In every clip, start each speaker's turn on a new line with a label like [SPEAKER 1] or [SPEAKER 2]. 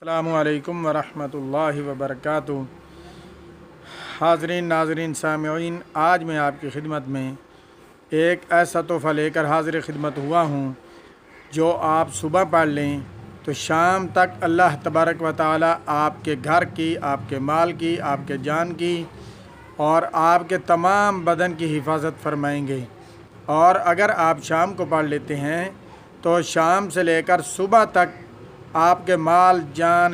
[SPEAKER 1] السلام علیکم ورحمۃ اللہ وبرکاتہ۔ حاضرین ناظرین سامعین، آج میں آپ کی خدمت میں ایک ایسا تحفہ لے کر حاضر خدمت ہوا ہوں جو آپ صبح پڑھ لیں تو شام تک اللہ تبارک و تعالی آپ کے گھر کی، آپ کے مال کی، آپ کے جان کی اور آپ کے تمام بدن کی حفاظت فرمائیں گے۔ اور اگر آپ شام کو پڑھ لیتے ہیں تو شام سے لے کر صبح تک آپ کے مال، جان،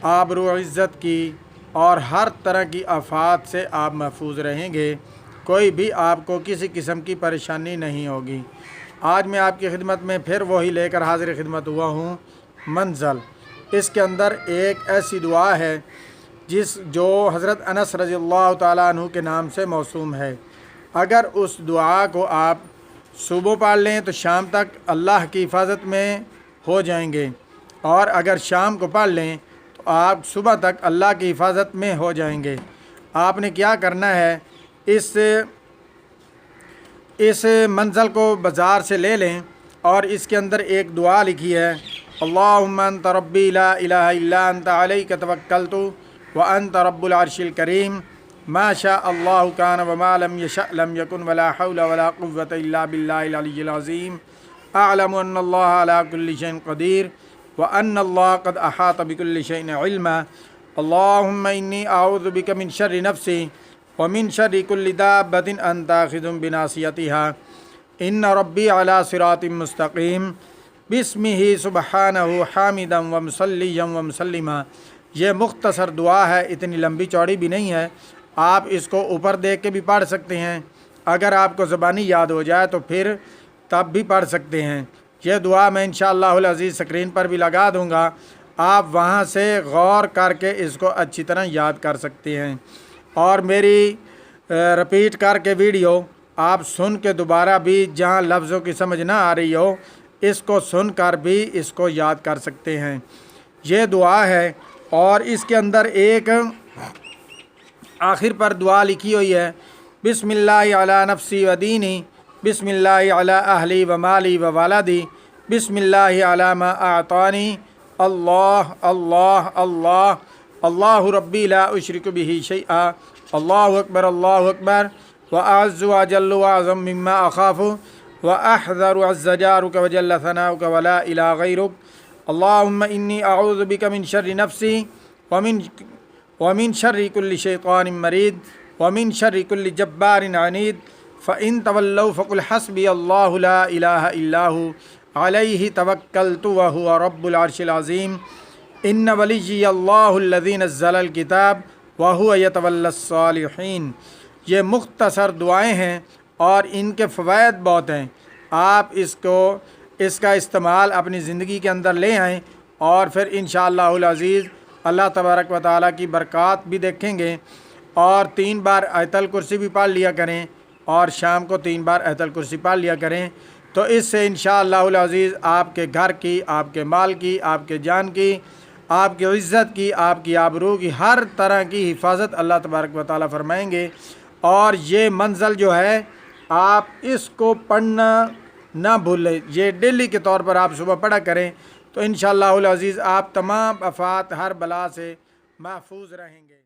[SPEAKER 1] آبرو، عزت کی اور ہر طرح کی آفات سے آپ محفوظ رہیں گے۔ کوئی بھی آپ کو کسی قسم کی پریشانی نہیں ہوگی۔ آج میں آپ کی خدمت میں پھر وہی لے کر حاضر خدمت ہوا ہوں، منزل۔ اس کے اندر ایک ایسی دعا ہے جو حضرت انس رضی اللہ تعالیٰ عنہ کے نام سے موسوم ہے۔ اگر اس دعا کو آپ صبح پڑھ لیں تو شام تک اللہ کی حفاظت میں ہو جائیں گے، اور اگر شام کو پڑھ لیں تو آپ صبح تک اللہ کی حفاظت میں ہو جائیں گے۔ آپ نے کیا کرنا ہے، اس منزل کو بازار سے لے لیں اور اس کے اندر ایک دعا لکھی ہے، اللہم انت ربی لا الہ الا انت علیک توکلت وانت رب العرش الکریم ما شاء اللہ کان وما لم یشأ لم یکن ولا حول ولا قوة الا باللہ العلی العظیم اعلم ان اللہ علی کل شیء قدیر وان اللہ قد احاط بكل شیء علما اللہم انی اعوذ بک من شر نفسی ومن شر کل دابۃ انت آخذ بناصیتها ان ربی علی صراط مستقیم بسمہ سبحانہ حامدا ومصلیا ومسلما۔ یہ مختصر دعا ہے، اتنی لمبی چوڑی بھی نہیں ہے۔ آپ اس کو اوپر دیکھ کے بھی پڑھ سکتے ہیں، اگر آپ کو زبانی یاد ہو جائے تو پھر تب بھی پڑھ سکتے ہیں۔ یہ دعا میں انشاءاللہ العزیز اسکرین پر بھی لگا دوں گا، آپ وہاں سے غور کر کے اس کو اچھی طرح یاد کر سکتے ہیں۔ اور میری رپیٹ کر کے ویڈیو آپ سن کے دوبارہ بھی جہاں لفظوں کی سمجھ نہ آ رہی ہو، اس کو سن کر بھی اس کو یاد کر سکتے ہیں۔ یہ دعا ہے، اور اس کے اندر ایک آخر پر دعا لکھی ہوئی ہے، بسم اللہ علی نفسی و دینی، بسم اللہ علی اہلی و مالی و والدی، بسم اللہ علی ما اعطانی، اللہ اللہ اللہ اللہ ربی لا اشرک بہ شیئا، اللہ اکبر اللہ اکبر، واعز واجل واعظم مما اخاف واحذر عز جارک وجل ثناؤک ولا الہ غیرک اللہم انی اعوذ بک من شر نفسی ومن شر کل شیطان مرید ومن شر کل جبار عنید فإن تولوا فقل حسبی اللہ لا الہ الا ھو علیہ توکلت وہو رب العرش العظیم ان ولیی اللہ الذی نزل الکتاب وہو یتولی الصالحین۔ یہ مختصر دعائیں ہیں اور ان کے فوائد بہت ہیں۔ آپ اس کا استعمال اپنی زندگی کے اندر لے آئیں اور پھر انشاءاللہ العزیز اللہ تبارک و تعالیٰ کی برکات بھی دیکھیں گے۔ اور 3 بار آیت الکرسی بھی پڑھ لیا کریں، اور شام کو 3 بار آیت الکرسی پڑھ لیا کریں، تو اس سے انشاءاللہ العزیز آپ کے گھر کی، آپ کے مال کی، آپ کے جان کی، آپ کی عزت کی، آپ کی آبرو کی، ہر طرح کی حفاظت اللہ تبارک و تعالیٰ فرمائیں گے۔ اور یہ منزل جو ہے، آپ اس کو پڑھنا نہ بھولیں، یہ ڈیلی کے طور پر آپ صبح پڑھا کریں تو انشاءاللہ العزیز آپ تمام آفات، ہر بلا سے محفوظ رہیں گے۔